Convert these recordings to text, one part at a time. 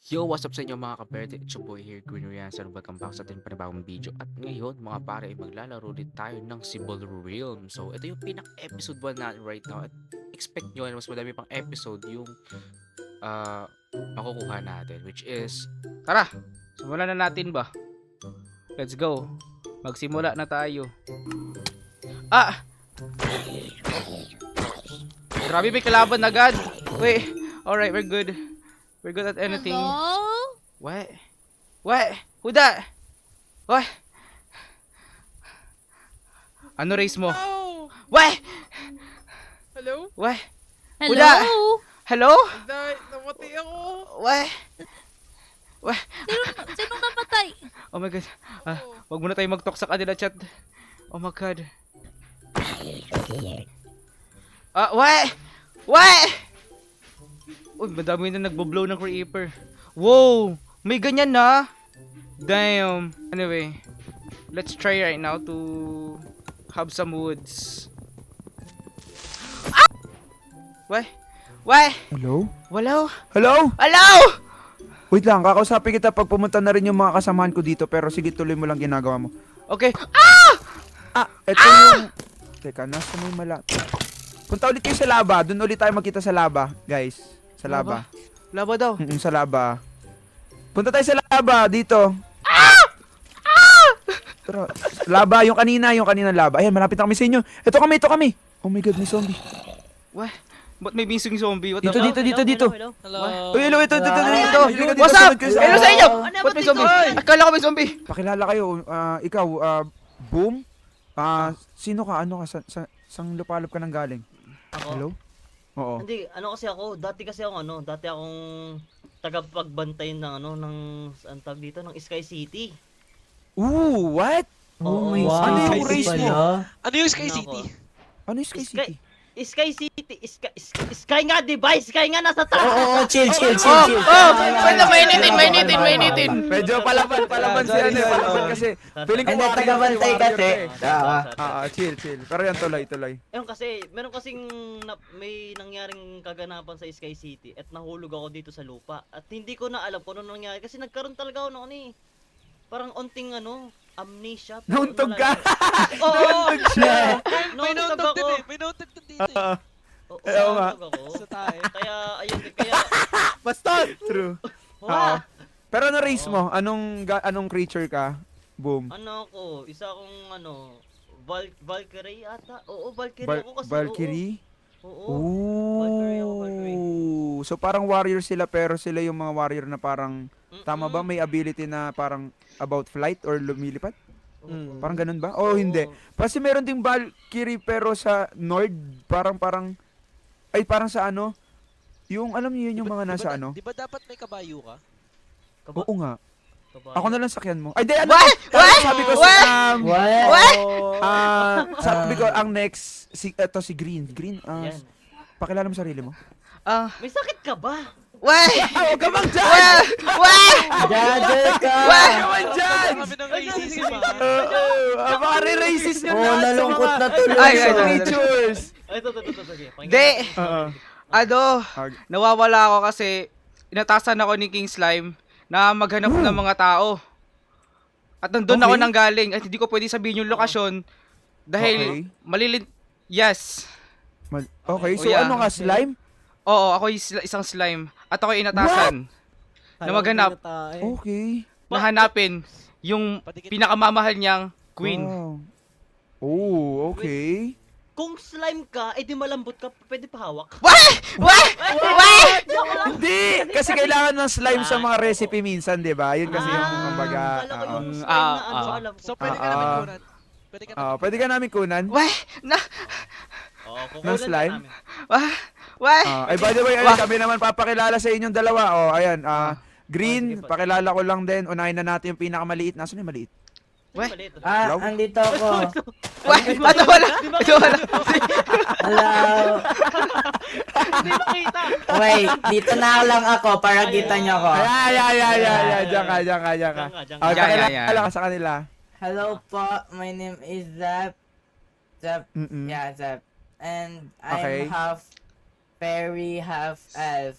Yo, what's up sa inyo mga kaperte? It's your boy here, Green Riansan. Welcome back sa ating panibagong video. At ngayon, mga pare, maglalaro ulit tayo ng Cibol Realm. So, ito yung pinaka-episode 1 natin right now. At expect nyo na mas madami pang episode yung makukuha natin. Which is, tara! Simulan na natin ba? Let's go. Magsimula na tayo. Ah! Grabe, may kalaban agad. Wait, alright, we're good. We're good at anything. Hello? What? What? Who that? What? Ano race mo? Oh! What? Hello? What? Hello? Wala. Hello? Namatay ako. What? What? Sinong namatay? Oh my god. Wag muna tayo mag-talk sa kanila chat. Oh my god. What? What? Uy, madami na nagbo-blow ng creeper. Wow! May ganyan na? Damn. Anyway, let's try right now to have some woods. Ah! What? What? Hello? Wala. Hello? Hello! Wait lang, kakausapin kita pag pumunta na rin yung mga kasamahan ko dito, pero sige, tuloy mo lang ginagawa mo. Okay. Ito yung... Teka, nasa may mala... Punta ulit kayo sa laba, dun ulit tayo magkita sa laba, guys. Sa laba. Laba daw. Sa laba. Punta tayo sa laba, dito. Pero, laba, yung kanina laba. Ayan, malapit na kami sa inyo. Ito kami. Oh my god, may zombie. What? Ba't may bising zombie? What the Dito, fuck? dito. Hello. Uy, hello, ito. What's up? Sumunod kayo sa- Hello sa inyo! Ano Ba't ba may zombie? tingin? Akala ko may zombie. Pakilala kayo, ikaw, Boom? Sino ka? Ano ka? Sang lupalop ka nang galing? Ako? Hello? Oo. Hindi, ano kasi ako, dati akong tagapagbantay ng saan tawag dito, ng Sky City. Ooh, what? Oo, Ano yung race mo? Ano yung Sky Ano City? Ano yung Sky Sky- City? Sky City, Sky nga, diba? Sky nga nasa taas! chill. Pwede mainitin. Medyo palaban si ano, palaban kasi. Feeling ko Hindi, tagabantay kasi. Chill. Pero yan, tuloy. Ayun kasi, meron kasing may nangyaring kaganapan sa Sky City at nahulog ako dito sa lupa. At hindi ko na alam kung ano nangyari kasi nagkaroon talaga ako ng parang onting amnesia. pero Nauntog wala ka! na- Oo! May Nauntog nauntog din ako. eh. May nauntog din dito eh. Oo, Oo nga. nauntog ako. Sa tayo. Kaya, ayun, kaya, Basta! True. wala. Pero ano race mo? Anong creature ka? Boom. Ano ako, isa akong Valkyrie ata? Oo, Valkyrie Val- ako kasi. Valkyrie? Oo. Valkyrie ako, Valkyrie. Ooh. So parang warrior sila pero sila yung mga warrior na parang tama ba? May ability na parang about flight or lumilipad? Oo. Parang ganun ba? Oh, hindi. Kasi meron ding Valkyrie pero sa Nord, parang parang sa ano? Yung alam niyo yun yung mga nasa ano? Di ba dapat may kabayo ka? Oo nga. Kabayo. Ako na lang sakyan mo. Ay, di ano? What? Sabi ko sabi ko ang next ito si Green. Green, Yan. pakilala mo sarili mo. May sakit ka ba? Huwag ka bang dyan! Judger ka! Huwag ka bang dyan! Kami ng racism ah. Mga re-racist yun Oo, lahat sa nalungkot mga na tuloy. Ay, creatures. Ay, ito, sige. Di. Oo. Ano, nawawala ako kasi inatasan ako ni King Slime na maghanap ng mga tao. At nandun ako Okay. nang galing at hindi ko pwede sabihin yung lokasyon dahil Okay. Yes. Okay, so Oh, yeah. ano nga, slime? Oo, ako yung isang slime at ako yung inatasan na maghanap, Okay. na hanapin yung pinakamamahal niyang queen. Wow. Oh, okay. Kung slime ka, edi malambot ka, pwede pa hawak. Hindi! Kasi kailangan ng slime sa mga recipe minsan, di ba? Yun kasi yung kumbaga. Kala ko yung slime ah, na ano, ah. alam ko. So pwede ka namin kunan. Pwede ka namin. Pwede ka namin kunan Oo, ng slime? Why? By the way, ayun, kami naman papakilala sa inyong dalawa. Ayan. Green, sige po. pakilala ko lang din. Unahin na natin yung pinakamaliit. Nasaan yung maliit? Ah, andito ako. Ano wala? Hello. Hindi makita. Wait, dito na lang ako para kita nyo ako. Diyan ka. Diyan ka. Pakilala ka sa kanila. Hello po, my name is Zep. Mm-mm. Yeah, Zep. And Okay. I'm half fairy, half elf.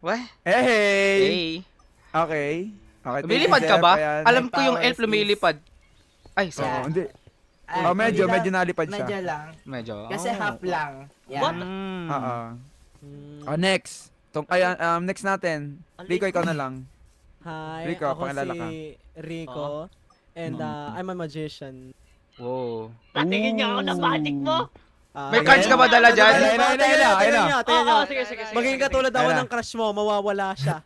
Weh? Hey! Hey. Okay. Okay, thank you, Lumilipad ka Jeff. ba? Ayan. Alam ko yung powers elf lumilipad. Ay, Oo, sorry. hindi. Ah, Medyo hindi lang- nalipad siya. Medyo lang. Medyo. Kasi half lang. Yan. What? Oo. Next. Next natin. Rico, ikaw na lang. Hi, Rico, ako pakilala si ka. Rico. And I'm a magician. Wow. Patingin niya ako ng magic mo. May cards ka ba dala dyan? Ayun na. Tingnan nyo. Oo, sige. Maging katulad ako Ayun na. ng crush mo, mawawala siya.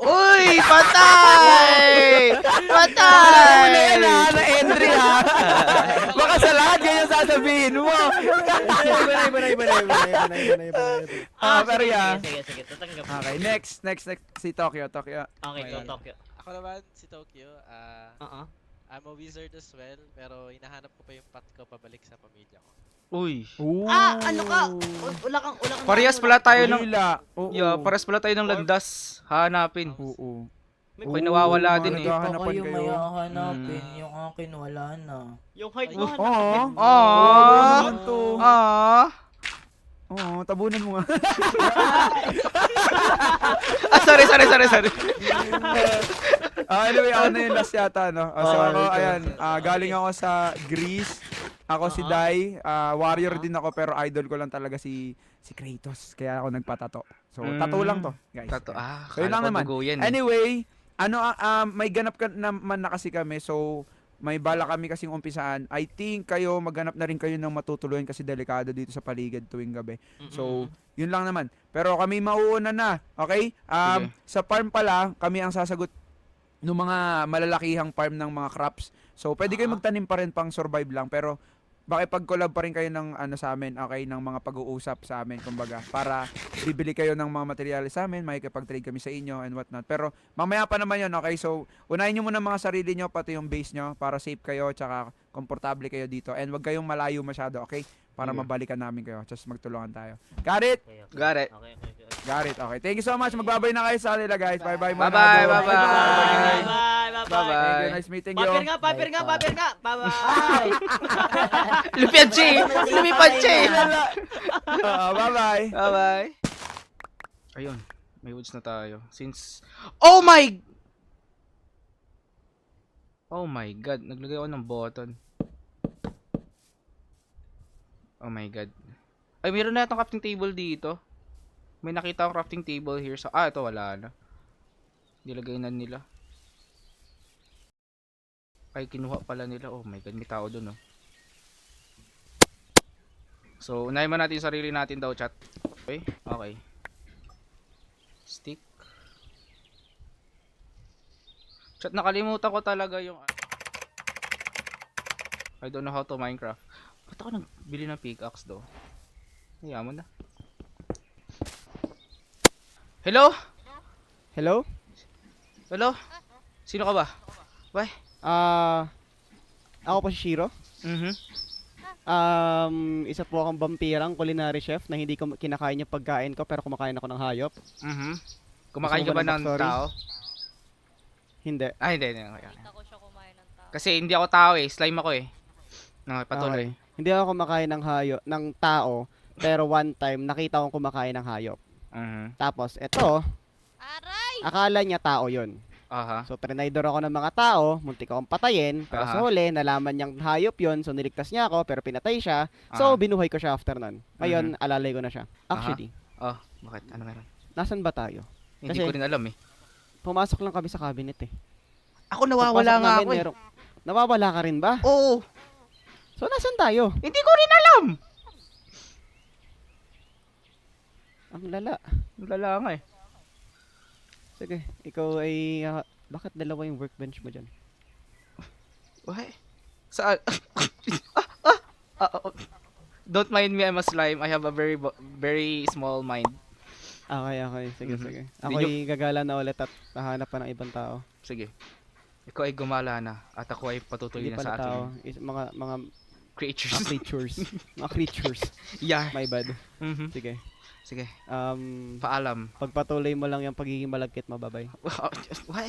Uy! Patay! Patay! Na entry ha. Baka sa lahat ganyan sasabihin mo. Pero yeah. Sige. Tatanggap. Okay, next si Tokyo. Okay, Ayun. go Tokyo. Ako naman, si Tokyo. I'm a wizard as well, pero hinahanap ko pa yung path ko pabalik sa pamilya ko. Uy. Ano ka? Wala kang Parehas pala tayo ng... Lila. Oo. Yeah, parehas pala tayo ng landas. Hanapin. Oo. May nawawala din eh. Naghahanapan Yung kayo. may hahanapin, yung akin wala na. Yung height mo. Oo. Aww. Ano to? Oo, tabunan mo nga. Sorry. Anyway, ako na yung last yata, no? So ako, ayan, galing ako sa Greece. Ako si Dai, warrior din ako pero idol ko lang talaga si Kratos. Kaya ako nagpatato. So, tattoo lang to, guys. Tato. So, yun lang naman. Anyway, may ganap ka naman na kasi kami. So, may bala kami kasing umpisaan. I think kayo, maghanap na rin kayo ng matutuluyan kasi delikado dito sa paligid tuwing gabi. So, yun lang naman. Pero kami mauuna na, okay? Sa farm pala, kami ang sasagot ng mga malalakihang farm ng mga crops. So, pwede kayo magtanim pa rin pang survive lang. Pero, makipag-collab pa rin kayo ng sa amin, okay? Ng mga pag-uusap sa amin, kumbaga. Para bibili kayo ng mga materials sa amin, makikipag-trade kami sa inyo and whatnot. Pero, mamaya pa naman yun, okay? So, unahin nyo muna mga sarili nyo, pati yung base nyo, para safe kayo, tsaka komportable kayo dito. And wag kayong malayo masyado, okay? Para mabalikan namin kayo. Just magtulungan tayo. Got it? Got it. Okay. Got it. Okay. Thank you so much. Magbabay na kayo sa kanila, guys. Bye-bye muna. Bye-bye, Go. bye-bye. Thank Bye-bye. you. Nice meeting you. Paper nga. Bye-bye. Lumipad siya eh. Bye-bye. Bye-bye. Ayun. May woods na tayo. Oh my God. Naglagay ako ng button. Oh my God. Ay, meron na itong crafting table dito. May nakita akong crafting table here. So, ito wala na. Nilagay na nila. Ay, kinuha pala nila. Oh my God, may tao dun, oh. So, unahin mo natin yung sarili natin daw, chat. Okay? Okay. Stick. Chat, nakalimutan ko talaga yung... I don't know how to Minecraft. Ba't ako nagbili ng pickaxe, though? Hiya mo na. Hello? Hello? Hello? Sino ka ba? Bye. Ako po si Shiro. Isa po akong vampirang culinary chef na hindi ko kinakain yung pagkain ko pero kumakain ako ng hayop. Kumakain ka ba ng tao? Hindi. Hindi. Nakita ko siya kumain ng tao. Kasi hindi ako tao eh. Slime ako eh. Patuloy. Okay. Hindi ako kumakain ng hayop, ng tao, pero one time nakita kong kumakain ng hayop. Tapos eto, Aray! akala niya tao 'yon. Aha. So trinaydor ako ng mga tao, muntik akong patayin, pero sa huli nalaman niyang hayop 'yon, so niligtas niya ako pero pinatay siya. So binuhay ko siya after nun. Ngayon alalay ko na siya. Actually, Oh, bakit? Ano meron? nasan ba tayo? Hindi Kasi- ko rin alam eh. Pumasok lang kami sa cabinet eh. Ako nawawala Pagpasok nga namin, ako eh. Nawawala ka rin ba? Oo. So nasan tayo? Hindi ko rin alam. Ang lala. Wala nga eh. Sige, ikaw ay bakit dalawa yung workbench mo diyan? Why? Saan? Don't mind me, I'm a slime. I have a very small mind. Okay. Sige, Mhm. sige. Hindi Ako'y gagala na ulit at hahanap pa ng ibang tao. Sige. Ikaw ay gumala na at ako ay patutuloy Hindi na sa pala tao. aking Mga creatures. creatures. Mga creatures. Yeah. My bad. Mhm. Sige. Sige. Um, Paalam. pagpatuloy mo lang yung pagiging malagkit, mababay. Why?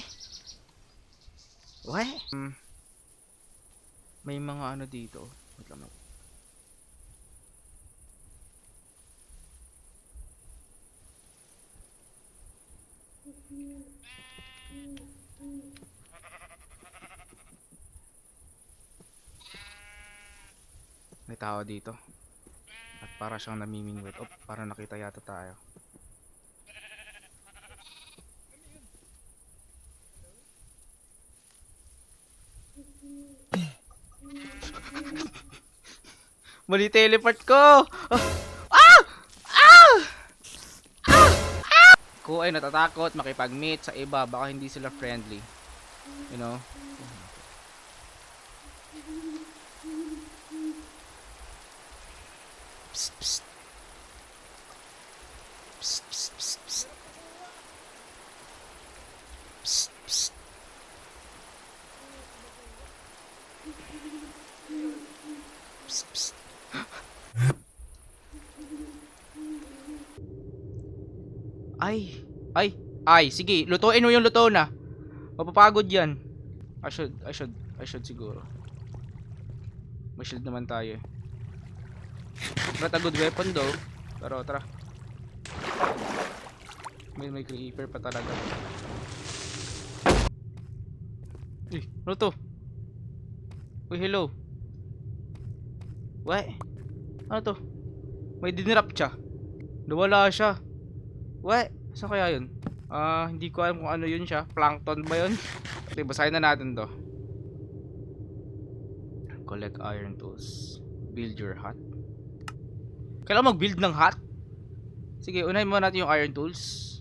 Why? May mga ano dito. Wait lang. May tao dito. At para siyang namimingwit. Oh, para nakita yata tayo. Mali teleport ko! Ko ay natatakot makipag-meet sa iba, baka hindi sila friendly. You know? Psst, psst. Psst, psst, psst, psst. Psst, psst. Psst, psst. Ay, sige, lutuin mo yung luto na. Mapapagod yan. I should siguro. May shield naman tayo eh. Not a good weapon though. Pero tara. May creeper pa talaga. Uy, ano to? Uy, hello. What? Ano to? May dinrap siya. Nawala siya. What? Saan kaya yun? Hindi ko alam kung ano yun siya. Plankton ba yun? Okay, basahin na natin to. Collect iron tools. Build your hut. Kailangan mag-build ng hut? Sige, unahin muna natin yung iron tools.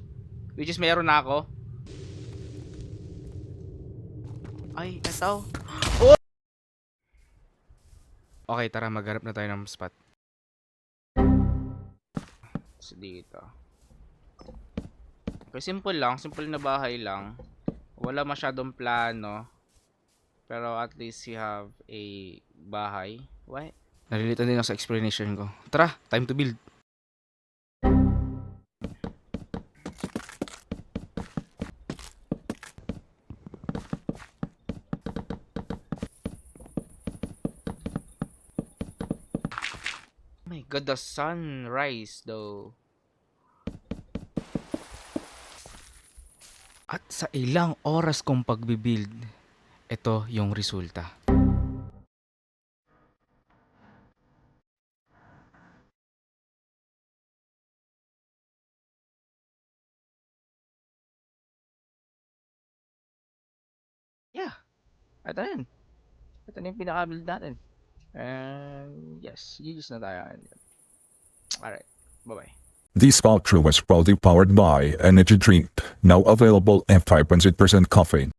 Which is meron na ako. Ay, eto. Oh! Okay, tara, maghanap na tayo ng spot. So, dito. Okay, simple lang. Simple na bahay lang. Wala masyadong plano. Pero at least you have a bahay. What? Nalilito din ako sa explanation ko. Tara, time to build. Oh my god, the sunrise though. At sa ilang oras kong pagbibuild, ito yung resulta. Yeah, ito na yun. Ito na yung pinaka-build natin. And yes, use na tayo. Alright, bye-bye. This outro was proudly powered by Energy Drink, now available at 5% caffeine.